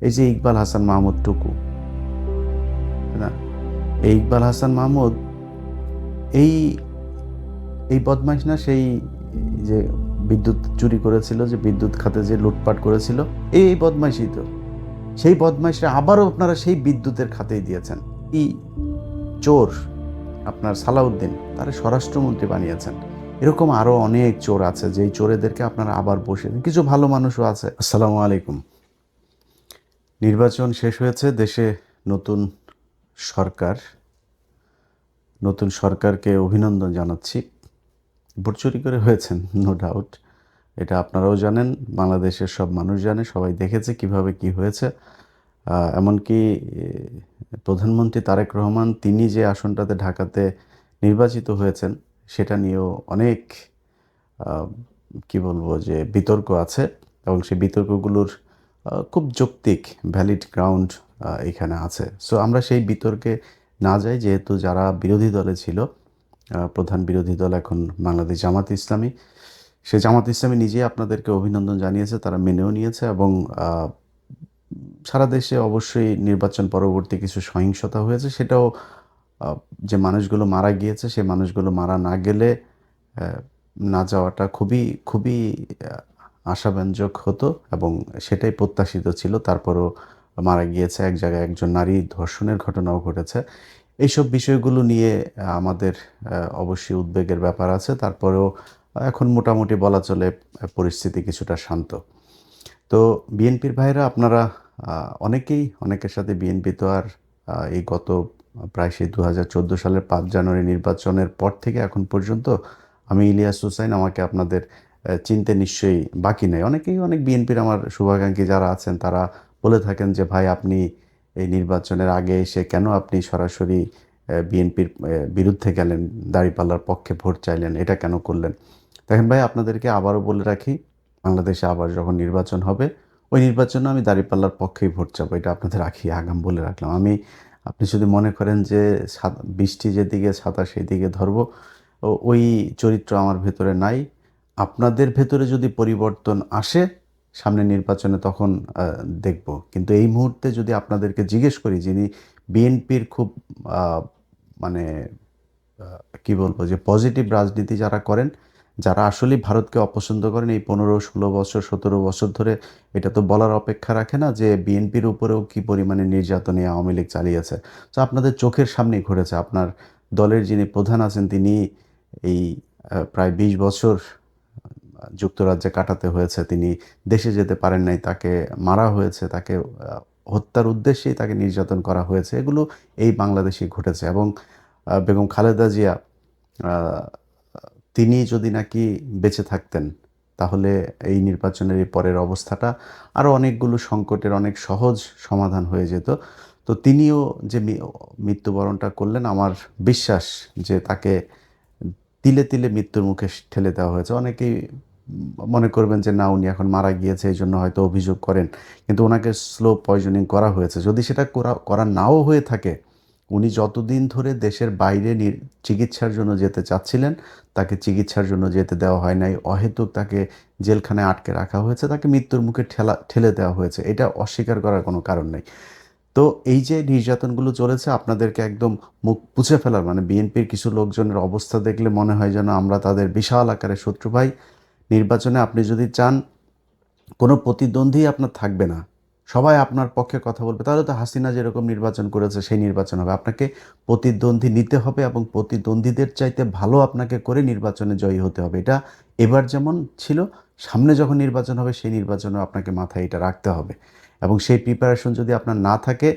এই যে ইকবাল হাসান মাহমুদ টুকু, না, এই ইকবাল হাসান মাহমুদ এই এই বদমাইশ না? সেই যে বিদ্যুৎ চুরি করেছিল, যে বিদ্যুৎ খাতে যে লুটপাট করেছিল, এই বদমাইশই তো। সেই বদমাইশরা আবারও আপনারা সেই বিদ্যুতের খাতেই দিয়েছেন। এই চোর আপনার সালাউদ্দিন, তারা স্বরাষ্ট্রমন্ত্রী বানিয়েছেন। এরকম আরো অনেক চোর আছে, যেই চোরেদেরকে আপনারা আবার বসে, কিছু ভালো মানুষও আছে। আসসালামু আলাইকুম। নির্বাচন শেষ হয়েছে, দেশে নতুন সরকার, নতুন সরকারকে অভিনন্দন জানাচ্ছি। ভোট চুরি করে হয়েছেন, নো ডাউট, এটা আপনারাও জানেন, বাংলাদেশের সব মানুষ জানে, সবাই দেখেছে কিভাবে কি হয়েছে। এমনকি প্রধানমন্ত্রী তারেক রহমান, তিনি যে আসনটাতে ঢাকাতে নির্বাচিত হয়েছেন, সেটা নিয়েও অনেক কি বলবো যে বিতর্ক আছে, এবং সেই বিতর্কগুলোর খুব যৌক্তিক ভ্যালিড গ্রাউন্ড এখানে আছে। সো আমরা সেই বিতর্কে না যাই, যেহেতু যারা বিরোধী দলে ছিল, প্রধান বিরোধী দল এখন বাংলাদেশ জামাত ইসলামী, সে জামাত ইসলামী নিজেই আপনাদেরকে অভিনন্দন জানিয়েছে, তারা মেনেও নিয়েছে। এবং সারা দেশে অবশ্যই নির্বাচন পরবর্তী কিছু সহিংসতা হয়েছে, সেটাও যে মানুষগুলো মারা গিয়েছে, সে মানুষগুলো মারা না গেলে না যাওয়াটা খুবই খুবই আশাব্যঞ্জক হতো, এবং সেটাই প্রত্যাশিত ছিল। তারপরও মারা গিয়েছে, এক জায়গায় একজন নারী ধর্ষণের ঘটনাও ঘটেছে। এইসব বিষয়গুলো নিয়ে আমাদের অবশ্যই উদ্বেগের ব্যাপার আছে। তারপরেও এখন মোটামুটি বলা চলে পরিস্থিতি কিছুটা শান্ত। তো বিএনপির ভাইরা, আপনারা অনেকেই, অনেকের সাথে বিএনপি তো আর এই গত প্রায় সেই 2014 সালের 5 জানুয়ারি নির্বাচনের পর থেকে এখন পর্যন্ত, আমি ইলিয়াস হুসাইন, আমাকে আপনাদের চিনতে নিশ্চয়ই বাকি নেই। অনেকেই, অনেক বিএনপির আমার শুভাকাঙ্ক্ষী যারা আছেন, তারা বলে থাকেন যে ভাই, আপনি এই নির্বাচনের আগে এসে কেন আপনি সরাসরি বিএনপির বিরুদ্ধে গেলেন, দাঁড়িপাল্লার পক্ষে ভোট চাইলেন, এটা কেন করলেন? দেখেন ভাই, আপনাদেরকে আবারও বলে রাখি, বাংলাদেশে আবার যখন নির্বাচন হবে, ওই নির্বাচনে আমি দাঁড়িপাল্লার পক্ষেই ভোট চাবো, এটা আপনাদের আগাম বলে রাখলাম। আপনি যদি মনে করেন যে বৃষ্টি যেদিকে ছাতা সেদিকে ধরবো, ওই চরিত্র আমার ভেতরে নাই। আপনাদের ভেতরে যদি পরিবর্তন আসে সামনে নির্বাচনে, তখন দেখব। কিন্তু এই মুহূর্তে যদি আপনাদেরকে জিজ্ঞেস করি, যিনি বিএনপির খুব মানে কি বলবো যে পজিটিভ রাজনীতি যারা করেন, যারা আসলে ভারতকে অপছন্দ করেন, এই 15-16 বছর 17 বছর ধরে, এটা তো বলার অপেক্ষা রাখে না যে বিএনপির উপরেও কি পরিমাণে নির্যাতনে আওয়ামী লীগ চালিয়েছে। তো আপনাদের চোখের সামনেই ঘটেছে। আপনার দলের যিনি প্রধান আছেন, তিনি এই প্রায় 20 বছর যুক্তরাজ্যে কাটাতে হয়েছে, তিনি দেশে যেতে পারেন নাই, তাকে মারা হয়েছে, তাকে হত্যার উদ্দেশ্যেই তাকে নির্যাতন করা হয়েছে। এগুলো এই বাংলাদেশেই ঘটেছে। এবং বেগম খালেদা জিয়া, আহ, তিনি যদি নাকি বেঁচে থাকতেন, তাহলে এই নির্বাচনের এই পরের অবস্থাটা আরও অনেকগুলো সংকটের অনেক সহজ সমাধান হয়ে যেত। তো তিনিও যে মৃত্যুবরণটা করলেন, আমার বিশ্বাস যে তাকে তিলে তিলে মৃত্যুর মুখে ঠেলে দেওয়া হয়েছে। অনেকেই মনে করবেন যে না, উনি এখন মারা গিয়েছে, এই জন্য হয়তো অভিযোগ করেন, কিন্তু ওনাকে স্লো পয়জনিং করা হয়েছে। যদি সেটা করা নাও হয়ে থাকে, উনি যতদিন ধরে দেশের বাইরে চিকিৎসার জন্য যেতে চাচ্ছিলেন, তাকে চিকিৎসার জন্য যেতে দেওয়া হয় নাই, অহেতুক তাকে জেলখানায় আটকে রাখা হয়েছে, তাকে মৃত্যুর মুখে ঠেলে দেওয়া হয়েছে। এটা অস্বীকার করার কোনো কারণ নেই। তো এই যে নির্যাতনগুলো চলেছে, আপনাদেরকে একদম মুখ পুছে ফেলার, মানে বিএনপির কিছু লোকজনের অবস্থা দেখলে মনে হয় যেন আমরা তাদের বিশাল আকারের শত্রু। ভাই, নির্বাচনে আপনি যদি চান কোনো প্রতিদ্বন্দ্বী আপনার থাকবে না, সবাই আপনার পক্ষে কথা বলবে, তাহলে তো হাসিনা যেরকম নির্বাচন করেছে সেই নির্বাচন হবে। আপনাকে প্রতিদ্বন্দ্বী নিতে হবে, এবং প্রতিদ্বন্দ্বীদের চাইতে ভালো আপনাকে করে নির্বাচনে জয়ী হতে হবে। এটা এবার যেমন ছিল, সামনে যখন নির্বাচন হবে সেই নির্বাচনেও আপনাকে মাথায় এটা রাখতে হবে। এবং সেই প্রিপারেশন যদি আপনার না থাকে,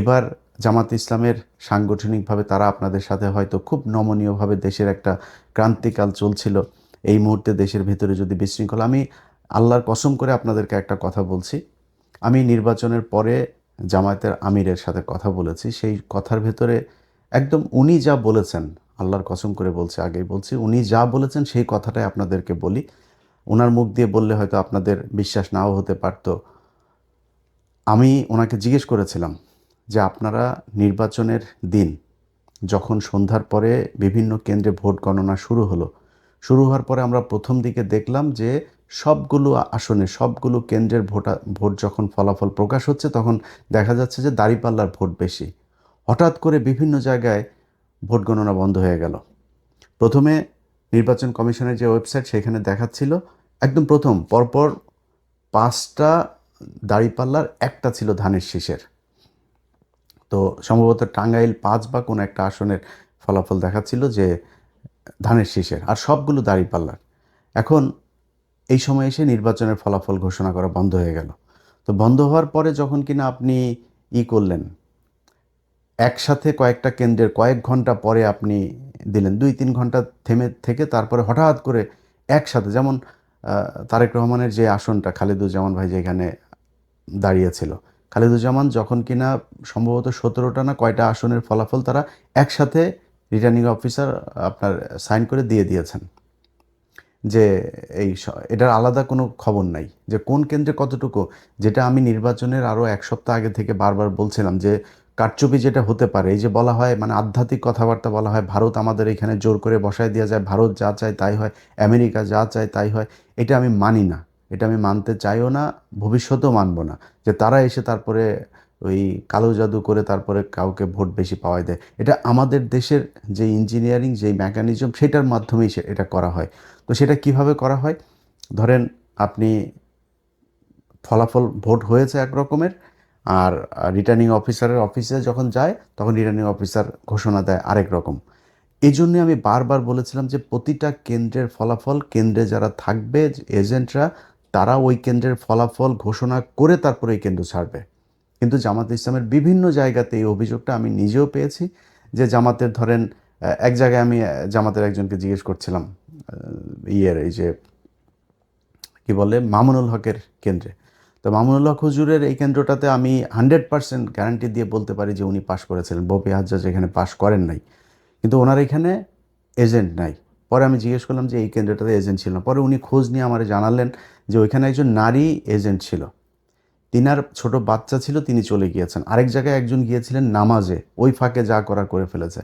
এবার জামাত ইসলামের সাংগঠনিকভাবে তারা আপনাদের সাথে হয়তো খুব নমনীয়ভাবে, দেশের একটা ক্রান্তিকাল চলছিল, এই মুহূর্তে দেশের ভেতরে যদি বিশৃঙ্খলা, আমি আল্লাহর কসম করে আপনাদেরকে একটা কথা বলছি, আমি নির্বাচনের পরে জামায়াতের আমিরের সাথে কথা বলেছি। সেই কথার ভেতরে একদম উনি যা বলেছেন, আল্লাহর কসম করে বলছি, আগেই বলছি, উনি যা বলেছেন সেই কথাটাই আপনাদেরকে বলি। ওনার মুখ দিয়ে বললে হয়তো আপনাদের বিশ্বাস নাও হতে পারতো। আমি ওনাকে জিজ্ঞেস করেছিলাম যে আপনারা নির্বাচনের দিন যখন সন্ধ্যার পরে বিভিন্ন কেন্দ্রে ভোট গণনা শুরু হলো, শুরু হওয়ার পরে আমরা প্রথম দিকে দেখলাম যে সবগুলো আসনে সবগুলো কেন্দ্রের ভোট যখন ফলাফল প্রকাশ হচ্ছে তখন দেখা যাচ্ছে যে দাঁড়িপাল্লার ভোট বেশি। হঠাৎ করে বিভিন্ন জায়গায় ভোট গণনা বন্ধ হয়ে গেল। প্রথমে নির্বাচন কমিশনের যে ওয়েবসাইট সেখানে দেখাচ্ছিল একদম প্রথম পরপর 5টা দাঁড়িপাল্লার একটা ছিল ধানের শীষের। তো সম্ভবত টাঙ্গাইল 5 বা কোনো একটা আসনের ফলাফল দেখাচ্ছিল যে ধানের শীষের, আর সবগুলো দাঁড়িপাল্লার। এখন এই সময় এসে নির্বাচনের ফলাফল ঘোষণা করা বন্ধ হয়ে গেল। তো বন্ধ হওয়ার পরে যখন কিনা আপনি করলেন, একসাথে কয়েকটা কেন্দ্রের কয়েক ঘন্টা পরে আপনি দিলেন, 2-3 ঘন্টা থেকে তারপরে হঠাৎ করে একসাথে, যেমন তারেক রহমানের যে আসনটা খালেদুজ্জামান ভাই যেখানে দাঁড়িয়েছিল, খালেদুজ্জামান যখন কিনা সম্ভবত 17টা না কয়টা আসনের ফলাফল তারা একসাথে রিটার্নিং অফিসার আপনার সাইন করে দিয়ে দিয়েছেন যে এটার আলাদা কোনো খবর নাই যে কোন কেন্দ্রে কতটুকু। যেটা আমি নির্বাচনের আরও 1 সপ্তাহ আগে থেকে বারবার বলছিলাম যে কারচুপি যেটা হতে পারে, এই যে বলা হয় মানে আধ্যাত্মিক কথাবার্তা বলা হয়, ভারত আমাদের এখানে জোর করে বসায় দেওয়া যায়, ভারত যা চায় তাই হয়, আমেরিকা যা চায় তাই হয়, এটা আমি মানি না, এটা আমি মানতে চাইও না, ভবিষ্যতেও মানব না যে তারা এসে তারপরে ওই কালো জাদু করে তারপরে কাউকে ভোট বেশি পাওয়ায় দেয়। এটা আমাদের দেশের যে ইঞ্জিনিয়ারিং যে মেকানিজম সেটার মাধ্যমেই এটা করা হয়। তো সেটা কিভাবে করা হয়, ধরেন আপনি ফলাফল ভোট হয়েছে এক রকমের, আর রিটার্নিং অফিসারের অফিসে যখন যায় তখন রিটার্নিং অফিসার ঘোষণা দেয় আরেক রকম। এই জন্যে আমি বারবার বলেছিলাম যে প্রতিটা কেন্দ্রের ফলাফল কেন্দ্রে যারা থাকবে এজেন্টরা তারা ওই কেন্দ্রের ফলাফল ঘোষণা করে তারপরে এই কেন্দ্র ছাড়বে। কিন্তু জামাত ইসলামের বিভিন্ন জায়গাতে এই অভিযোগটা আমি নিজেও পেয়েছি যে জামাতের ধরেন এক জায়গায় আমি জামাতের একজনকে জিজ্ঞেস করছিলাম এই যে কি বলে মামুনুল হকের কেন্দ্রে। তো মামুনুল হক হুজুরের এই কেন্দ্রটাতে আমি 100% গ্যারান্টি দিয়ে বলতে পারি যে উনি পাশ করেছিলেন, বপি হাজ্জাজ এখানে পাশ করেন নাই, কিন্তু ওনার এখানে এজেন্ট নাই। পরে আমি জিজ্ঞেস করলাম যে এই কেন্দ্রটাতে এজেন্ট ছিল না, পরে উনি খোঁজ নিয়ে আমার জানালেন যে ওইখানে একজন নারী এজেন্ট ছিল, তিনার ছোট বাচ্চা ছিল, তিনি চলে গিয়েছেন। আরেক জায়গায় একজন গিয়েছিলেন নামাজে, ওই ফাঁকে যা করা করে ফেলেছে।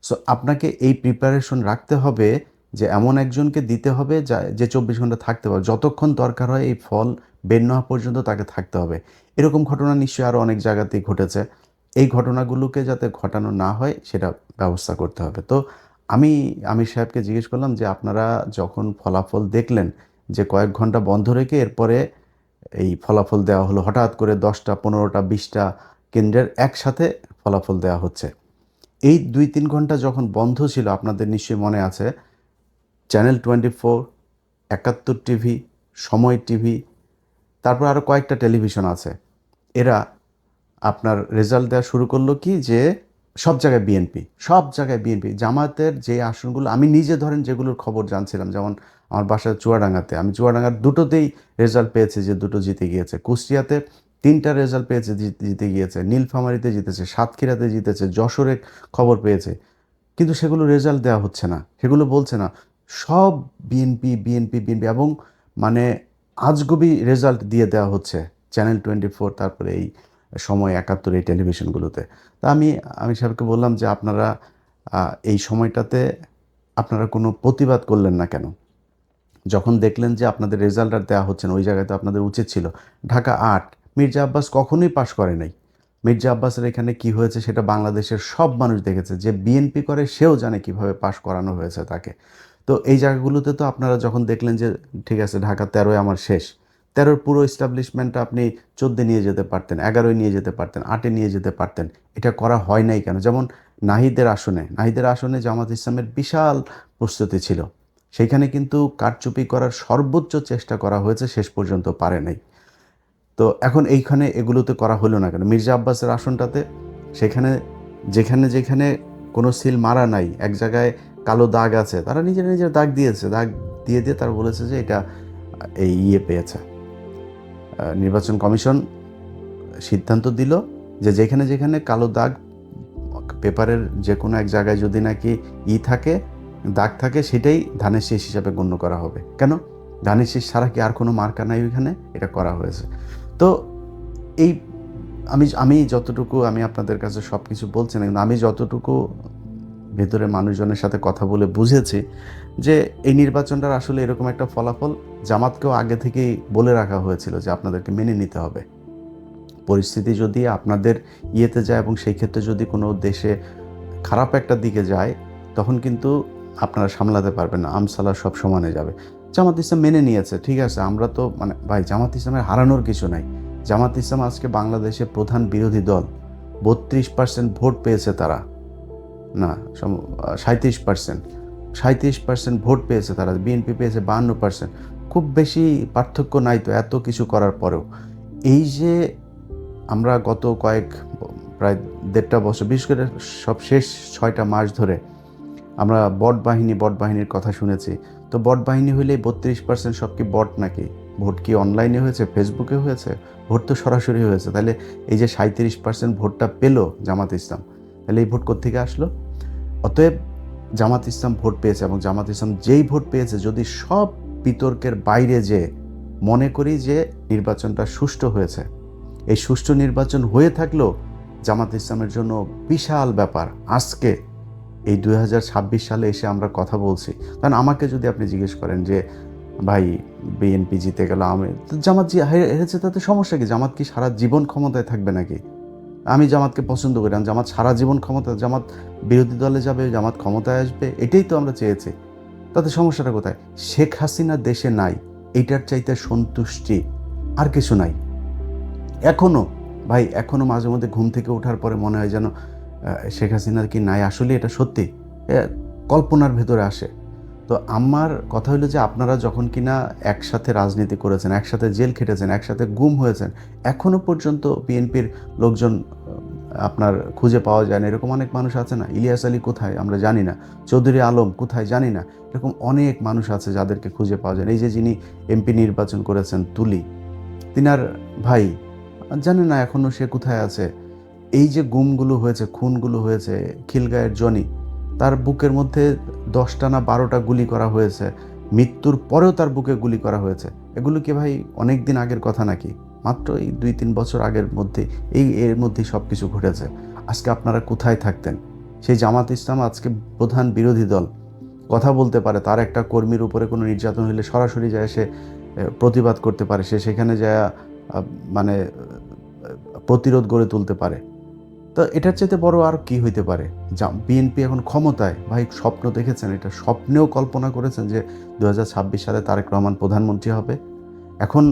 সো আপনাকে এই প্রিপারেশন রাখতে হবে যে এমন একজনকে দিতে হবে যে 24 ঘন্টা থাকতে পারবে, যতক্ষণ দরকার হয় এই ফল বের না হওয়া পর্যন্ত তাকে থাকতে হবে। এরকম ঘটনা নিশ্চয়ই আরও অনেক জায়গাতেই ঘটেছে। এই ঘটনাগুলোকে যাতে ঘটানো না হয় সেটা ব্যবস্থা করতে হবে। তো আমি আমির সাহেবকে জিজ্ঞেস করলাম যে আপনারা যখন ফলাফল দেখলেন যে কয়েক ঘন্টা বন্ধ রেখে এরপরে এই ফলাফল দেওয়া হলো, হঠাৎ করে 10টা 15টা 20টা কেন্দ্রের একসাথে ফলাফল দেওয়া হচ্ছে, এই 2-3 ঘন্টা যখন বন্ধ ছিল আপনাদের নিশ্চয়ই মনে আছে, চ্যানেল 24, 71 টিভি, সময় টিভি, তারপর আরও কয়েকটা টেলিভিশন আছে, এরা আপনার রেজাল্ট দেওয়া শুরু করলো কি যে সব জায়গায় বিএনপি, সব জায়গায় বিএনপি। জামাতের যে আসনগুলো আমি নিজে ধরেন যেগুলোর খবর জানছিলাম, যেমন আমার বাসা চুয়াডাঙ্গাতে, আমি চুয়াডাঙ্গার দুটোতেই রেজাল্ট পেয়েছি যে দুটো জিতে গিয়েছে, কুষ্টিয়াতে 3টা রেজাল্ট পেয়েছে জিতে গিয়েছে, নীলফামারীতে জিতেছে, সাতক্ষীরাতে জিতেছে, যশোরে খবর পেয়েছে, কিন্তু সেগুলো রেজাল্ট দেওয়া হচ্ছে না, সেগুলো বলছে না, সব বিএনপি বিএনপি বিএনপি, এবং মানে আজগুবি রেজাল্ট দিয়ে দেওয়া হচ্ছে চ্যানেল 24, তারপরে এই সময় 71 এই টেলিভিশনগুলোতে। তা আমি সাহেবকে বললাম যে আপনারা এই সময়টাতে আপনারা কোনো প্রতিবাদ করলেন না কেন? যখন দেখলেন যে আপনাদের রেজাল্ট আর দেওয়া হচ্ছে না, ওই জায়গায় তো আপনাদের উচিত ছিল। ঢাকা 8, মির্জা আব্বাস কখনোই পাশ করে নাই। মির্জা আব্বাসের এখানে কি হয়েছে সেটা বাংলাদেশের সব মানুষ দেখেছে, যে বিএনপি করে সেও জানে কিভাবে পাশ করানো হয়েছে তাকে। তো এই জায়গাগুলোতে তো আপনারা যখন দেখলেন যে ঠিক আছে ঢাকা 13 আমার শেষ, 13 পুরো এস্টাবলিশমেন্টটা আপনি 14 নিয়ে যেতে পারতেন, 11 নিয়ে যেতে পারতেন, 8 নিয়ে যেতে পারতেন, এটা করা হয় নাই কেন? যেমন নাহিদের আসনে জামাত ইসলামের বিশাল প্রস্তুতি ছিল, সেইখানে কিন্তু কারচুপি করার সর্বোচ্চ চেষ্টা করা হয়েছে, শেষ পর্যন্ত পারে নাই। তো এখন এইখানে এগুলোতে করা হলো না কেন? মির্জা আব্বাসের আসনটাতে সেখানে যেখানে যেখানে কোনো সিল মারা নাই, এক জায়গায় কালো দাগ আছে, তারা নিজের নিজের দাগ দিয়েছে, দাগ দিয়ে তারা বলেছে যে এটা এই পেয়েছে। নির্বাচন কমিশন সিদ্ধান্ত দিল যে যেখানে যেখানে কালো দাগ পেপারের যে কোনো এক জায়গায় যদি নাকি থাকে, দাগ থাকে, সেটাই ধানের শীষ হিসাবে গণ্য করা হবে। কেন? ধানের শীষ ছাড়া কি আর কোনো মার্কা নাই ওইখানে? এটা করা হয়েছে। তো এই আমি যতটুকু, আমি আপনাদের কাছে সব কিছু বলছি না, কিন্তু আমি যতটুকু ভেতরে মানুষজনের সাথে কথা বলে বুঝেছি যে এই নির্বাচনটার আসলে এরকম একটা ফলাফল জামাতকেও আগে থেকেই বলে রাখা হয়েছিল যে আপনাদেরকে মেনে নিতে হবে। পরিস্থিতি যদি আপনাদের ইয়েতে যায় এবং সেই ক্ষেত্রে যদি কোনো দেশে খারাপ একটা দিকে যায় তখন কিন্তু আপনারা সামলাতে পারবেন না, আমসালা সব সমানে যাবে। জামাত ইসলাম মেনে নিয়েছে, ঠিক আছে, আমরা তো মানে ভাই জামাত ইসলামের হারানোর কিছু নাই। জামাত ইসলাম আজকে বাংলাদেশের প্রধান বিরোধী দল, 32% ভোট পেয়েছে তারা, না 37% ভোট পেয়েছে তারা, বিএনপি পেয়েছে 52%। খুব বেশি পার্থক্য নাই তো এত কিছু করার পরেও। এই যে আমরা গত প্রায় 1.5 বছর, বিশেষ করে সব শেষ 6টা মাস ধরে আমরা বট বাহিনীর কথা শুনেছি। তো বট বাহিনী হইলে 32% সব কি বট নাকি? ভোট কি অনলাইনে হয়েছে, ফেসবুকে হয়েছে? ভোট তো সরাসরি হয়েছে। তাহলে এই যে 37% ভোটটা পেল জামাত ইসলাম, তাহলে এই ভোট কোত্থেকে আসলো? অতএব জামাত ইসলাম ভোট পেয়েছে এবং জামাত ইসলাম যেই ভোট পেয়েছে, যদি সব বিতর্কের বাইরে যে মনে করি যে নির্বাচনটা সুষ্ঠু হয়েছে, এই সুষ্ঠু নির্বাচন হয়ে থাকলেও জামাত ইসলামের জন্য বিশাল ব্যাপার। আজকে এই 2026 সালে এসে আমরা কথা বলছি, কারণ আমাকে যদি আপনি জিজ্ঞেস করেন যে ভাই বিএনপি জিতে গেল, জামাত হেরেছে, তাতে সমস্যা কি? জামাত কি সারা জীবন ক্ষমতায় থাকবে নাকি? আমি জামাতকে পছন্দ করি, জামাত সারা জীবন জামাত বিরোধী দলে যাবে, জামাত ক্ষমতায় আসবে, এটাই তো আমরা চেয়েছি। তাতে সমস্যাটা কোথায়? শেখ হাসিনা দেশে নাই, এইটার চাইতে সন্তুষ্টি আর কিছু নাই। এখনো মাঝে মধ্যে ঘুম থেকে ওঠার পরে মনে হয় যেন শেখ হাসিনা কি নাই, আসলে এটা সত্যি কল্পনার ভেতরে আসে। তো আমার কথা হলো যে আপনারা যখন কিনা একসাথে রাজনীতি করেছেন, একসাথে জেল খেটেছেন, একসাথে গুম হয়েছেন, এখনো পর্যন্ত বিএনপির লোকজন আপনার খুঁজে পাওয়া যায় না, এরকম অনেক মানুষ আছে না? ইলিয়াস আলী কোথায় আমরা জানি না, চৌধুরী আলম কোথায় জানি না, এরকম অনেক মানুষ আছে যাদেরকে খুঁজে পাওয়া যায় না। এই যে যিনি এমপি নির্বাচন করেছেন তুলি, তিনার ভাই জানে না এখনো সে কোথায় আছে। এই যে গুমগুলো হয়েছে, খুনগুলো হয়েছে, খিলগাঁয়ের জনি, তার বুকের মধ্যে 10টা না 12টা গুলি করা হয়েছে, মৃত্যুর পরেও তার বুকে গুলি করা হয়েছে। এগুলো কি ভাই অনেক দিন আগের কথা নাকি? মাত্র এই 2-3 বছর আগের মধ্যে এর মধ্যেই সব কিছু ঘটেছে। আজকে আপনারা কোথায় থাকতেন? সেই জামাত ইসলাম আজকে প্রধান বিরোধী দল, কথা বলতে পারে, তার একটা কর্মীর উপরে কোনো নির্যাতন হলে সরাসরি যায় সে প্রতিবাদ করতে পারে, সে সেখানে যায় মানে প্রতিরোধ গড়ে তুলতে পারে। তো এটার চাইতে বড় আর কি হইতে পারে? বিএনপি এখন ক্ষমতায়, ভাই স্বপ্ন দেখেছেন? এটা স্বপ্নেও কল্পনা করেছেন যে 2026 সালে তারেক রহমান প্রধানমন্ত্রী হবে? এখন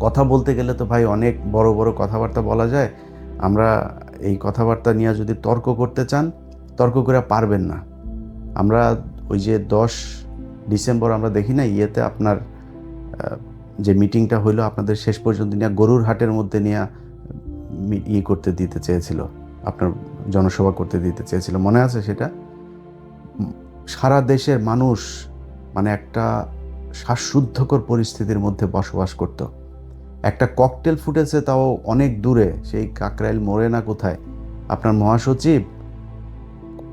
কথা বলতে গেলে তো ভাই অনেক বড় বড় কথাবার্তা বলা যায়। আমরা এই কথাবার্তা নিয়ে যদি তর্ক করতে চান, তর্ক করে পারবেন না। আমরা ওই যে 10 ডিসেম্বর আমরা দেখি না ইয়েতে আপনার যে মিটিংটা হইলো আপনাদের, শেষ পর্যন্ত নিয়ে গরুর হাটের মধ্যে নিয়ে করতে দিতে চেয়েছিল, আপনার জনসভা করতে দিতে চেয়েছিল, মনে আছে সেটা? সারা দেশের মানুষ মানে একটা শ্বাসরুদ্ধকর পরিস্থিতির মধ্যে বসবাস করত। একটা ককটেল ফুটেছে, তাও অনেক দূরে, সেই কাকরাইল মোড়ে না কোথায়। আপনার মহাসচিব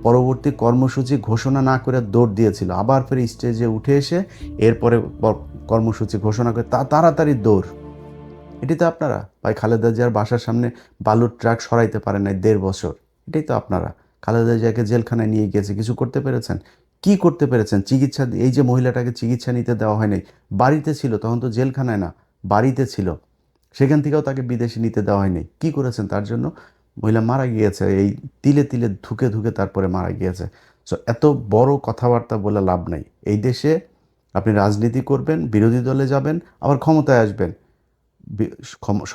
পরবর্তী কর্মসূচি ঘোষণা না করে দৌড় দিয়েছিল, আবার ফের স্টেজে উঠে এসে এরপরে কর্মসূচি ঘোষণা করে তাড়াতাড়ি দৌড়। এটি তো আপনারা ভাই খালেদা জিয়ার বাসার সামনে বালুর ট্রাক সরাইতে পারেন নাই 1.5 বছর। এটাই তো আপনারা। খালেদা জিয়াকে জেলখানায় নিয়ে গিয়েছে, কিছু করতে পেরেছেন? কি করতে পেরেছেন? চিকিৎসা, এই যে মহিলাটাকে চিকিৎসা নিতে দেওয়া হয়নি, বাড়িতে ছিল তখন, তো জেলখানায় না, বাড়িতে ছিল, সেখান থেকেও তাকে বিদেশে নিতে দেওয়া হয়নি। কি করেছেন তার জন্য? মহিলা মারা গিয়েছে, এই তিলে তিলে ধুকে ধুকে তারপরে মারা গিয়েছে। সো এত বড় কথাবার্তা বলে লাভ নাই। এই দেশে আপনি রাজনীতি করবেন, বিরোধী দলে যাবেন, আবার ক্ষমতায় আসবেন,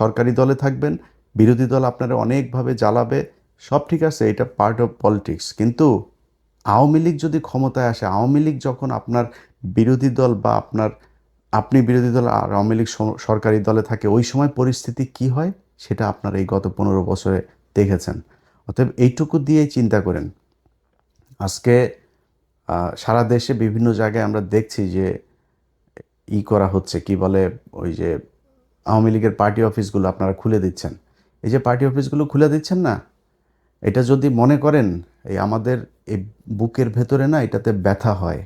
সরকারি দলে থাকবেন, বিরোধী দল আপনারা অনেকভাবে জ্বালাবে, সব ঠিক আছে, এটা পার্ট অফ পলিটিক্স। কিন্তু আওয়ামী লীগ যদি ক্ষমতায় আসে, আওয়ামী লীগ যখন আপনার বিরোধী দল বা আপনি বিরোধী দল আর আওয়ামী লীগ সরকারি দলে থাকে, ওই সময় পরিস্থিতি কি হয় সেটা আপনারা এই গত 15 বছরে দেখেছেন। অতএব এইটুকু দিয়েই চিন্তা করেন। আজকে সারা দেশে বিভিন্ন জায়গায় আমরা দেখছি যে করা হচ্ছে, কি বলে, ওই যে আওয়ামী লীগের পার্টি অফিসগুলো আপনারা খুলে দিচ্ছেন। এই যে পার্টি অফিসগুলো খুলে দিচ্ছেন না, এটা যদি মনে করেন এই আমাদের এই বুকের ভেতরে না এটাতে ব্যথা হয়।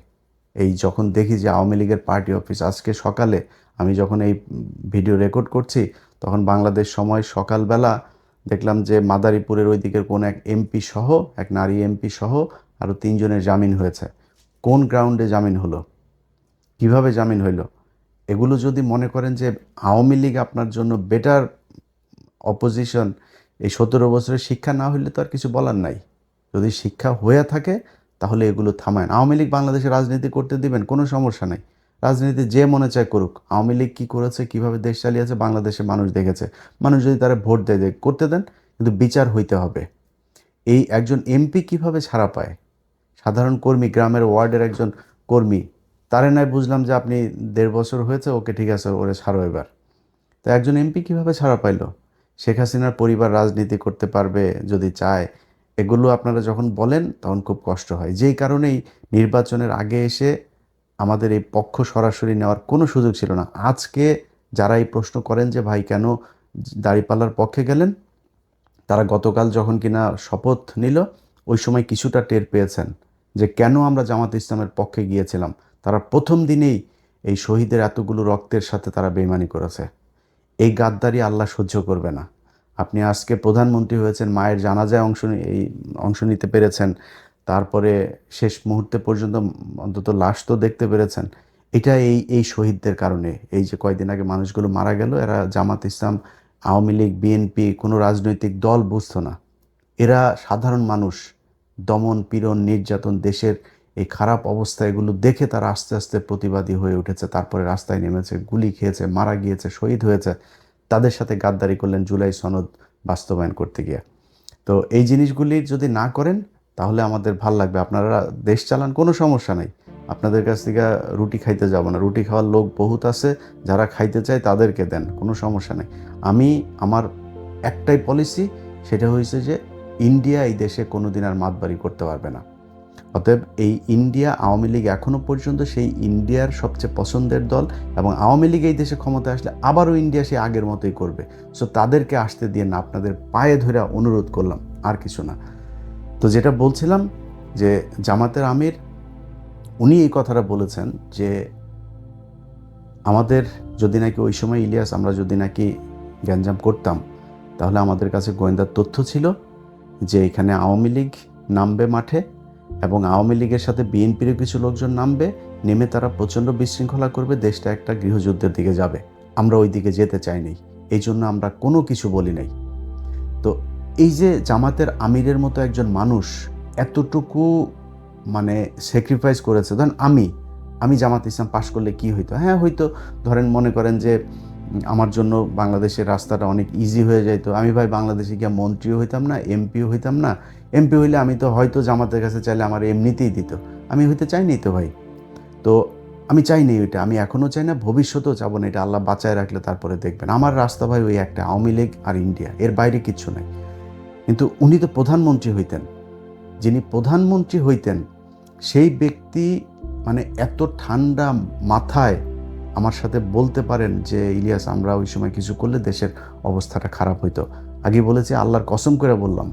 এই যখন দেখি যে আওয়ামী লীগের পার্টি অফিস, আজকে সকালে আমি যখন এই ভিডিও রেকর্ড করছি তখন বাংলাদেশ সময় সকালবেলা দেখলাম যে মাদারীপুরের ওই দিকের কোন এক এমপি সহ, এক নারী এমপি সহ আরও 3 জনের জামিন হয়েছে। কোন গ্রাউন্ডে জামিন হলো, কিভাবে জামিন হইল? এগুলো যদি মনে করেন যে আওয়ামী লীগ আপনার জন্য বেটার অপোজিশন, এই 17 বছরের শিক্ষা না হইলে তো আর কিছু বলার নাই। যদি শিক্ষা হয়ে থাকে তাহলে এগুলো থামায়। আওয়ামী লীগ বাংলাদেশে রাজনীতি করতে দিবেন, কোনো সমস্যা নাই। রাজনীতি যে মনে চায় করুক। আওয়ামী লীগ কী করেছে, কীভাবে দেশ চালিয়েছে বাংলাদেশে মানুষ দেখেছে। মানুষ যদি তারা ভোট দেয় করতে দেন, কিন্তু বিচার হইতে হবে। এই একজন এমপি কিভাবে ছাড়া পায়? সাধারণ কর্মী, গ্রামের ওয়ার্ডের একজন কর্মী, তারে নয় বুঝলাম যে আপনি 1.5 বছর হয়েছে, ওকে ঠিক আছে, ওরে ছাড়ো এবার। তো একজন এমপি কিভাবে ছাড়া পাইল? শেখ হাসিনার পরিবার রাজনীতি করতে পারবে যদি চায়। এগুলো আপনারা যখন বলেন তখন খুব কষ্ট হয়। যেই কারণেই নির্বাচনের আগে এসে আমাদের এই পক্ষ সরাসরি নেওয়ার কোনো সুযোগ ছিল না। আজকে যারা এই প্রশ্ন করেন যে ভাই কেন দাঁড়িপাল্লার পক্ষে গেলেন, তারা গতকাল যখন কিনা শপথ নিল ওই সময় কিছুটা টের পেয়েছেন যে কেন আমরা জামাত ইসলামের পক্ষে গিয়েছিলাম। তারা প্রথম দিনেই এই শহীদের এতগুলো রক্তের সাথে তারা বেইমানি করেছে। এই গাদ্দারি আল্লাহ সহ্য করবে না। আপনি আজকে প্রধানমন্ত্রী হয়েছেন, মায়ের জানাজায় অংশ নিতে পেরেছেন, তারপরে শেষ মুহূর্তে পর্যন্ত অন্তত লাশ তো দেখতে পেরেছেন। এটা এই শহীদদের কারণে। এই যে কয়দিন আগে মানুষগুলো মারা গেল, এরা জামাত ইসলাম, আওয়ামী লীগ, বিএনপি কোনো রাজনৈতিক দল বুঝতো না। এরা সাধারণ মানুষ। দমন পীড়ন নির্যাতন, দেশের এই খারাপ অবস্থা, এগুলো দেখে তারা আস্তে আস্তে প্রতিবাদী হয়ে উঠেছে। তারপরে রাস্তায় নেমেছে, গুলি খেয়েছে, মারা গিয়েছে, শহীদ হয়েছে। তাদের সাথে গাদ্দারি করলেন জুলাই সনদ বাস্তবায়ন করতে গিয়ে। তো এই জিনিসগুলি যদি না করেন তাহলে আমাদের ভাল লাগবে। আপনারা দেশ চালান, কোনো সমস্যা নাই। আপনাদের কাছ থেকে রুটি খাইতে যাব না। রুটি খাওয়ার লোক বহুত আছে, যারা খাইতে চায় তাদেরকে দেন, কোনো সমস্যা নেই। আমার একটাই পলিসি, সেটা হয়েছে যে ইন্ডিয়া এই দেশে কোনো দিন আর মাতবাড়ি করতে পারবে না। অতএব এই ইন্ডিয়া, আওয়ামী লীগ এখনও পর্যন্ত সেই ইন্ডিয়ার সবচেয়ে পছন্দের দল, এবং আওয়ামী লীগ এই দেশে ক্ষমতায় আসলে আবারও ইন্ডিয়া সে আগের মতোই করবে। সো তাদেরকে আসতে দিয়ে না, আপনাদের পায়ে ধরে অনুরোধ করলাম, আর কিছু না। তো যেটা বলছিলাম যে জামাতের আমির উনি এই কথাটা বলেছেন যে আমাদের যদি নাকি ওই সময় ইলিয়াস, আমরা যদি নাকি গ্যাঞ্জাম করতাম, তাহলে আমাদের কাছে গোয়েন্দার তথ্য ছিল যে এখানে আওয়ামী লীগ নামবে মাঠে, এবং আওয়ামী লীগের সাথে বিএনপিরও কিছু লোকজন নামবে, নেমে তারা প্রচণ্ড বিশৃঙ্খলা করবে, দেশটা একটা গৃহযুদ্ধের দিকে যাবে। আমরা ওই দিকে যেতে চাইনি, এই জন্য আমরা কোনো কিছু বলি নাই। তো এই যে জামাতের আমিরের মতো একজন মানুষ এতটুকু মানে স্যাক্রিফাইস করেছে, ধরেন আমি জামাত ইসলাম পাশ করলে কি হইতো? হ্যাঁ হয়তো, ধরেন মনে করেন যে আমার জন্য বাংলাদেশের রাস্তাটা অনেক ইজি হয়ে যাইতো। আমি ভাই বাংলাদেশে গিয়ে মন্ত্রীও হইতাম না, এমপিও হইতাম না। এমপি হইলে আমি তো হয়তো জামাতের কাছে চাইলে আমার এমনিতেই দিত। আমি হইতে চাইনি তো ভাই। তো আমি চাইনি ওইটা, আমি এখনও চাই না, ভবিষ্যতেও চাবো না। এটা আল্লাহ বাঁচায় রাখলে তারপরে দেখবেন। আমার রাস্তা ভাই ওই একটা, আওয়ামী লীগ আর ইন্ডিয়া, এর বাইরে কিচ্ছু নাই। কিন্তু উনি তো প্রধানমন্ত্রী হইতেন। যিনি প্রধানমন্ত্রী হইতেন সেই ব্যক্তি মানে এত ঠান্ডা মাথায় আমার সাথে বলতে পারেন যে ইলিয়াস, আমরা ওই সময় কিছু করলে দেশের অবস্থাটা খারাপ হইতো। আগে বলেছি, আল্লাহর কসম করে বললাম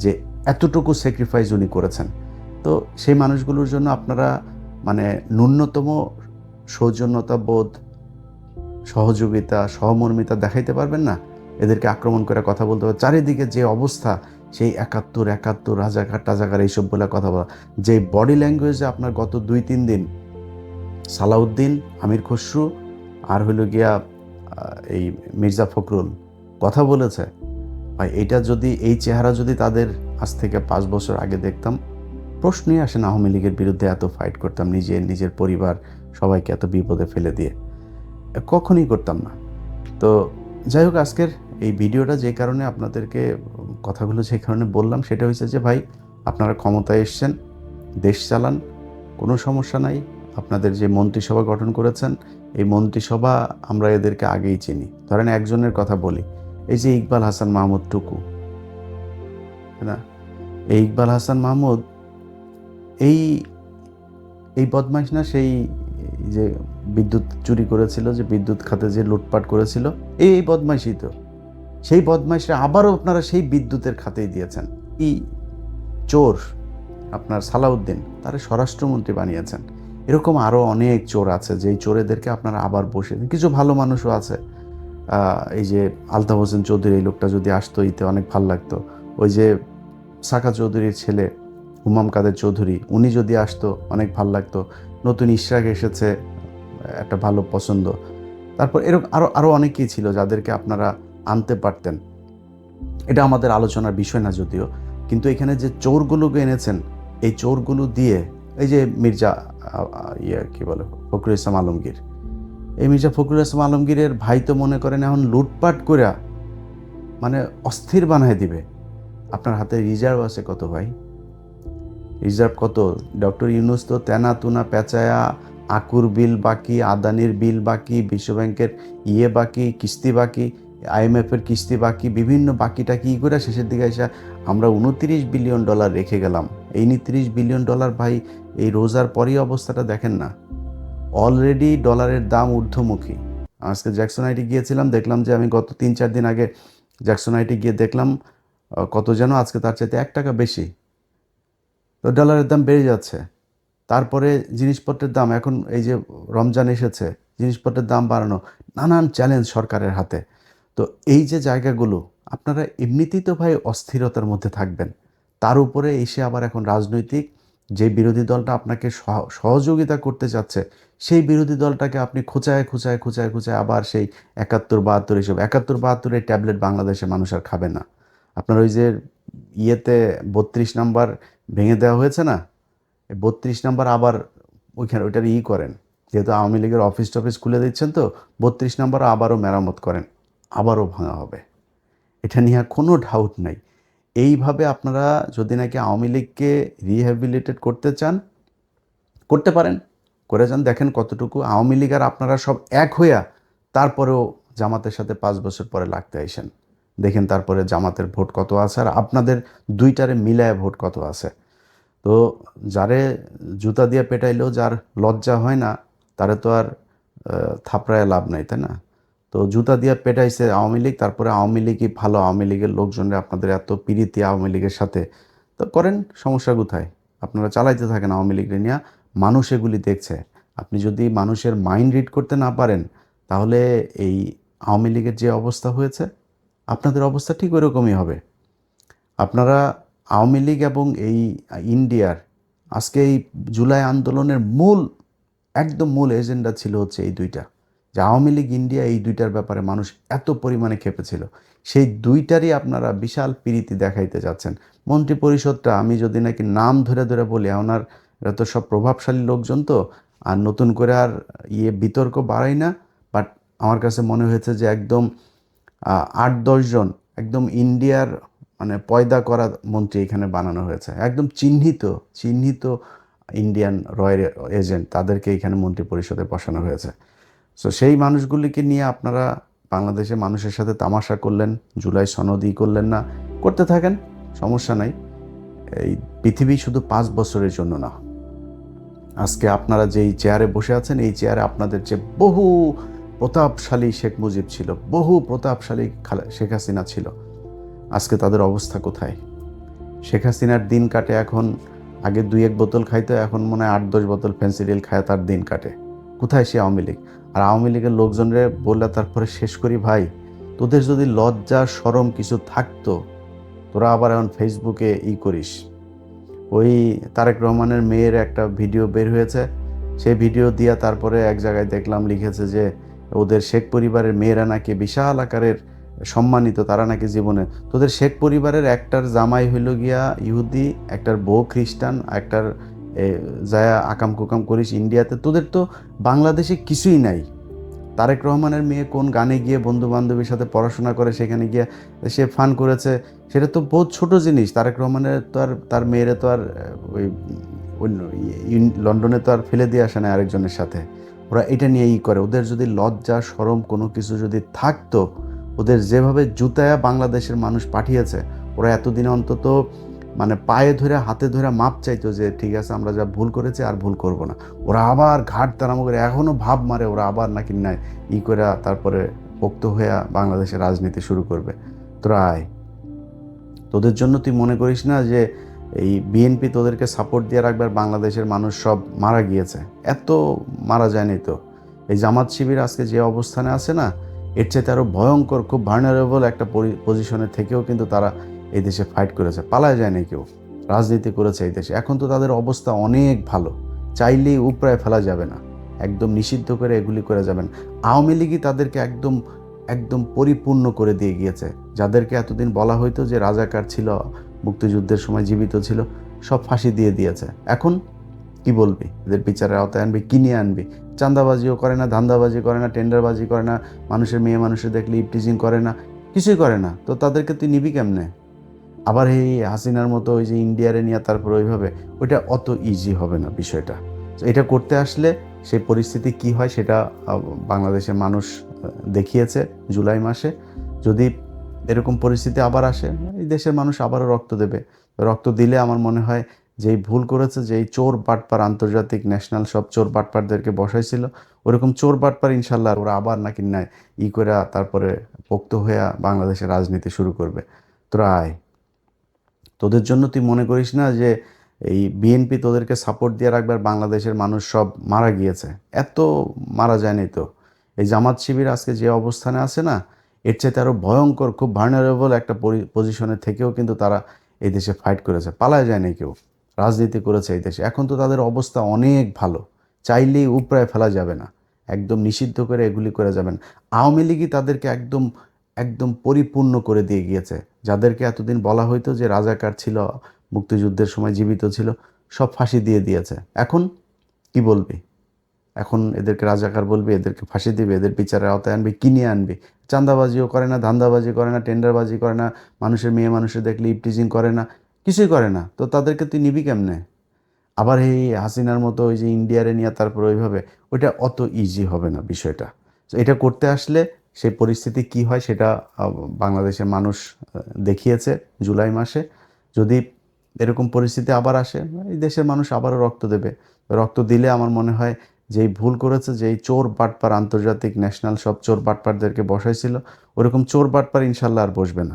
যে এতটুকু স্যাক্রিফাইস উনি করেছেন। তো সেই মানুষগুলোর জন্য আপনারা মানে ন্যূনতম সৌজন্যতা বোধ, সহযোগিতা, সহমর্মিতা দেখাইতে পারবেন না? এদেরকে আক্রমণ করে কথা বলতে হবে। চারিদিকে যে অবস্থা, সেই ৭১ রাজাকার টাজাকার এইসব বলে কথা বলা, যে বডি ল্যাঙ্গুয়েজে আপনার গত 2-3 দিন সালাউদ্দিন, আমির খসরু আর হইল গিয়া এই মির্জা ফখরুল কথা বলেছে, ভাই এটা যদি, এই চেহারা যদি তাদের আজ থেকে 5 বছর আগে দেখতাম, প্রশ্নই আসে না আওয়ামী লীগের বিরুদ্ধে এত ফাইট করতাম, নিজের পরিবার সবাইকে এত বিপদে ফেলে দিয়ে, কখনই করতাম না। তো যাই হোক, আজকের এই ভিডিওটা যে কারণে আপনাদেরকে কথাগুলো যে কারণে বললাম, সেটা হচ্ছে যে ভাই আপনারা ক্ষমতায় এসছেন, দেশ চালান, কোনো সমস্যা নাই। আপনাদের যে মন্ত্রিসভা গঠন করেছেন, এই মন্ত্রিসভা আমরা এদেরকে আগেই চিনি। ধরেন একজনের কথা বলি, এই যে ইকবাল হাসান মাহমুদ টুকু, না, এই ইকবাল হাসান মাহমুদ এই বদমাইশ না, সেই যে বিদ্যুৎ চুরি করেছিল, যে বিদ্যুৎ খাতে যে লুটপাট করেছিল, এই বদমাইশই তো। সেই বদমাইশরা আবারও আপনারা সেই বিদ্যুতের খাতেই দিয়েছেন। চোর আপনার সালাউদ্দিন, তারা স্বরাষ্ট্রমন্ত্রী বানিয়েছেন। এরকম আরও অনেক চোর আছে, যেই চোরেদেরকে আপনারা আবার বসিয়ে দিন। কিছু ভালো মানুষও আছে, এই যে আলতাফ হোসেন চৌধুরী, এই লোকটা যদি আসতো ইতে অনেক ভালো লাগতো। ওই যে সাকা চৌধুরীর ছেলে হুমাম কাদের চৌধুরী, উনি যদি আসতো অনেক ভালো লাগতো। নতুন ইশরাক এসেছে, একটা ভালো পছন্দ। তারপর এরকম আরও আরও অনেকেই ছিল যাদেরকে আপনারা আনতে পারতেন। এটা আমাদের আলোচনার বিষয় না যদিও, কিন্তু এখানে যে চোরগুলোকে এনেছেন, এই চোরগুলো দিয়ে এই যে মির্জা কি বলে ফখরুল ইসলাম আলমগীর, এই মির্জা ফখরুল ইসলাম আলমগীরের ভাই তো মনে করেন এখন লুটপাট করে মানে অস্থির বানায় দিবে। আপনার হাতে রিজার্ভ আছে কত ভাই? রিজার্ভ কত? ডক্টর ইউনূস তো তেনা তুনা পেঁচায়া আকুর বিল বাকি, আদানির বিল বাকি, বিশ্বব্যাংকের বাকি, কিস্তি বাকি, IMF-এর কিস্তি বাকি, বিভিন্ন বাকিটা কী করে শেষের দিকে এসে আমরা $29 বিলিয়ন রেখে গেলাম। এই $29 বিলিয়ন ভাই, এই রোজার পরই অবস্থাটা দেখেন না। অলরেডি ডলারের দাম ঊর্ধ্বমুখী। আজকে জ্যাকসন আইটি গিয়েছিলাম, দেখলাম যে আমি গত 3-4 দিন আগে জ্যাকসন আইটি গিয়ে দেখলাম কত যেন আজকে তার চাইতে $1 বেশি। তো ডলারের দাম বেড়ে যাচ্ছে। তারপরে জিনিসপত্রের দাম, এখন এই যে রমজান এসেছে, জিনিসপত্রের দাম বাড়ানো, নানান চ্যালেঞ্জ সরকারের হাতে। তো এই যে জায়গাগুলো, আপনারা এমনিতেই তো ভাই অস্থিরতার মধ্যে থাকবেন, তার উপরে এসে আবার এখন রাজনৈতিক যে বিরোধী দলটা আপনাকে সহযোগিতা করতে চাচ্ছে, সেই বিরোধী দলটাকে আপনি খোঁচায় খোঁচায় খোঁচায় খোঁচায় আবার সেই 71-72 এসব 71-72 ট্যাবলেট বাংলাদেশের মানুষ আর খাবে না। আপনার ওই যে ইয়েতে 32 নাম্বার ভেঙে দেওয়া হয়েছে না, 32 নাম্বার আবার ওইখানে ওইটার করেন, যেহেতু আওয়ামী লীগের অফিস টফিস খুলে দিচ্ছেন, তো 32 নাম্বার আবারও মেরামত করেন, আবারও ভাঙা হবে। এটা নিয়ে কোনো ডাউট নাই। এইভাবে আপনারা যদি নাকি আওয়ামী লীগকে রিহ্যাবিলিটেট করতে চান, করতে পারেন, করে যান, দেখেন কতটুকু আওয়ামী লীগ আর আপনারা সব এক হইয়া তারপরেও জামাতের সাথে 5 বছর পরে লাগতে আইসেন, দেখেন তারপরে জামাতের ভোট কত আছে আর আপনাদের দুইটারে মিলায় ভোট কত আছে। তো যারে জুতা দিয়ে পেটাইলেও যার লজ্জা হয় না, তারে তো আর থাপড়ায় লাভ নাই, তাই না? তো জুতা দিয়ে পেটাইছে আওয়ামী লীগ, তারপরে আওয়ামী লীগই ভালো, আওয়ামী লীগের লোকজনরা আপনাদের এত পিরিতি আওয়ামী লীগের সাথে, তো করেন, সমস্যা কোথায়? আপনারা চালাইতে থাকেন আওয়ামী লীগের নিয়ে, মানুষ এগুলি দেখছে। আপনি যদি মানুষের মাইন্ড রিড করতে না পারেন, তাহলে এই আওয়ামী লীগের যে অবস্থা হয়েছে, আপনাদের অবস্থা ঠিক ওইরকমই হবে। আপনারা আওয়ামী লীগ এবং এই ইন্ডিয়ার আজকে এই জুলাই আন্দোলনের একদম মূল এজেন্ডা ছিল হচ্ছে এই দুইটা, যে আওয়ামী লীগ ইন্ডিয়া, এই দুইটার ব্যাপারে মানুষ এত পরিমাণে খেপেছিল, সেই দুইটারই আপনারা বিশাল প্রীতি দেখাইতে যাচ্ছেন। মন্ত্রী পরিষদটা আমি যদি নাকি নাম ধরে ধরে বলি, ওনার এরা তো সব প্রভাবশালী লোকজন, তো আর নতুন করে আর বিতর্ক বাড়াই না। বাট আমার কাছে মনে হয়েছে যে একদম 8-10 জন একদম ইন্ডিয়ার মানে পয়দা করা মন্ত্রী এখানে বানানো হয়েছে, একদম চিহ্নিত চিহ্নিত ইন্ডিয়ান রয়্যাল এজেন্ট, তাদেরকে এখানে মন্ত্রী পরিষদে বসানো হয়েছে। সো সেই মানুষগুলিকে নিয়ে আপনারা বাংলাদেশের মানুষের সাথে তামাশা করলেন, জুলাই সনদই করলেন না, করতে থাকেন, সমস্যা নাই। এই পৃথিবী শুধু 5 বছরের জন্য না। আজকে আপনারা যেই চেয়ারে বসে আছেন, এই চেয়ারে আপনাদের যে বহু প্রতাপশালী শেখ মুজিব ছিল, বহু প্রতাপশালী শেখ হাসিনা ছিল, আজকে তাদের অবস্থা কোথায়? শেখ হাসিনার দিন কাটে এখন, আগে 2-1 বোতল খাইতো, এখন মনে হয় 8-10 বোতল ফেন্সিডিল খায় তার দিন কাটে। কোথায় সে আওয়ামী লীগ? আর আওয়ামী লীগের লোকজনরে বললে তারপরে শেষ করি, ভাই তোদের যদি লজ্জা শরম কিছু থাকতো, তোরা আবার এখন ফেসবুকে করিস। ওই তারেক রহমানের মেয়ের একটা ভিডিও বের হয়েছে, সেই ভিডিও দিয়া তারপরে এক জায়গায় দেখলাম লিখেছে যে ওদের শেখ পরিবারের মেয়েরা নাকি বিশাল আকারের সম্মানিত, তারা নাকি জীবনে, তোদের শেখ পরিবারের একটার জামাই হইল গিয়া ইহুদি, একটার বউ খ্রিস্টান, একটার যায়া আকাম কুকাম করিস ইন্ডিয়াতে, তোদের তো বাংলাদেশে কিছুই নাই। তারেক রহমানের মেয়ে কোন গানে গিয়ে বন্ধু বান্ধবীর সাথে পড়াশোনা করে, সেখানে গিয়ে সে ফান করেছে, সেটা তো বহুত ছোট জিনিস। তারেক রহমানের তো আর তার মেয়েরে তো আর ওই লন্ডনে তো আর ফেলে দিয়ে আসে না আরেকজনের সাথে। ওরা এটা নিয়ে করে, ওদের যদি লজ্জা শরম কোনো কিছু যদি থাকতো, ওদের যেভাবে জুতায়া বাংলাদেশের মানুষ পাঠিয়েছে, ওরা এতদিনে অন্তত মানে পায়ে ধরে হাতে ধরে মাপ চাইতো যে ঠিক আছে আমরা যা ভুল করেছি আর ভুল করব না। ওরা আবার ঘাট তাড়ামো করে এখনও ভাব মারে, ওরা আবার নাকি নাই করে তারপরে পোক্ত হয়ে বাংলাদেশের রাজনীতি শুরু করবে। তোরা আয়, তোদের জন্য তুই মনে করিস না যে এই বিএনপি তোদেরকে সাপোর্ট দিয়ে রাখবে আর বাংলাদেশের মানুষ সব মারা গিয়েছে? এত মারা যায়নি তো। এই জামাত শিবির আজকে যে অবস্থানে আছে না, এর চাইতে আরও ভয়ঙ্কর, খুব ভার্নারেবল একটা পজিশনে থেকেও কিন্তু তারা এই দেশে ফাইট করেছে, পালায় যায়নি কেউ, রাজনীতি করেছে এই দেশে। এখন তো তাদের অবস্থা অনেক ভালো, চাইলেই উপড়ায় ফেলা যাবে না, একদম নিষিদ্ধ করে এগুলি করে যাবেন। আওয়ামী লীগই তাদেরকে একদম একদম পরিপূর্ণ করে দিয়ে গিয়েছে। যাদেরকে এতদিন বলা হইতো যে রাজাকার ছিল, মুক্তিযুদ্ধের সময় জীবিত ছিল, সব ফাঁসি দিয়ে দিয়েছে। এখন কি বলবি? এদের বিচারের আওতায় আনবি, কিনে আনবি? চাঁদাবাজিও করে না, ধান্দাবাজি করে না, টেন্ডারবাজি করে না, মানুষের মেয়ে মানুষের দেখলে ইপটিজিং করে না, কিছুই করে না, তো তাদেরকে তুই নিবি কেমনে? আবার এই হাসিনার মতো ওই যে ইন্ডিয়ারে নিয়ে তারপর ওইভাবে, ওইটা অত ইজি হবে না বিষয়টা। তো এটা করতে আসলে সেই পরিস্থিতি কি হয় সেটা বাংলাদেশের মানুষ দেখিয়েছে জুলাই মাসে। যদি এরকম পরিস্থিতি আবার আসে, এই দেশের মানুষ আবারও রক্ত দেবে। রক্ত দিলে আমার মনে হয় যেই ভুল করেছে, যেই চোর বাটপার, আন্তর্জাতিক ন্যাশনাল সব চোর বাটপারদেরকে বসাইছিল, ওরকম চোর বাটপার ইনশাল্লাহ ওরা আবার নাকি নাই করে তারপরে পোক্ত হয়ে বাংলাদেশের রাজনীতি শুরু করবে। তোরা আয়, তোদের জন্য তুই মনে করিস না যে এই বিএনপি তোদেরকে সাপোর্ট দিয়ে রাখবে আর বাংলাদেশের মানুষ সব মারা গিয়েছে? এত মারা যায়নি তো। এই জামাত শিবির আজকে যে অবস্থানে আছে না, এর চাইতে আরও ভয়ঙ্কর, খুব ভার্নারেবল একটা পজিশনে থেকেও কিন্তু তারা এই দেশে ফাইট করেছে, পালায় যায়নি কেউ, রাজনীতি করেছে এই দেশে। এখন তো তাদের অবস্থা অনেক ভালো, চাইলেই উপড়ায় ফেলা যাবে না, একদম নিষিদ্ধ করে এগুলি করে যাবেন। আওয়ামী লীগই তাদেরকে একদম একদম পরিপূর্ণ করে দিয়ে গিয়েছে। যাদেরকে এতদিন বলা হইতো যে রাজাকার ছিল, মুক্তিযুদ্ধের সময় জীবিত ছিল, সব ফাঁসি দিয়ে দিয়েছে। এখন কি বলবি? এখন এদেরকে রাজাকার বলবি, এদেরকে ফাঁসি দিবি, এদের বিচারের আওতায় আনবি, কিনে আনবি? চাঁদাবাজিও করে না, ধান্দাবাজি করে না, টেন্ডারবাজি করে না, মানুষের মেয়ে মানুষের দেখলে ইপটিজিং করে না, কিছুই করে না, তো তাদেরকে তুই নিবি কেমনে? আবার এই হাসিনার মতো ওই যে ইন্ডিয়ারে নিয়ে তারপর ওইভাবে, ওইটা অত ইজি হবে না বিষয়টা। তো এটা করতে আসলে সেই পরিস্থিতি কি হয় সেটা বাংলাদেশের মানুষ দেখিয়েছে জুলাই মাসে। যদি এরকম পরিস্থিতি আবার আসে, এই দেশের মানুষ আবারও রক্ত দেবে। রক্ত দিলে আমার মনে হয় যেই ভুল করেছে, যেই চোর বাটপার, আন্তর্জাতিক ন্যাশনাল সব চোর বাটপারদেরকে বসাইছিল, ওরকম চোর বাটপার ইনশাল্লাহ আর বসবে না।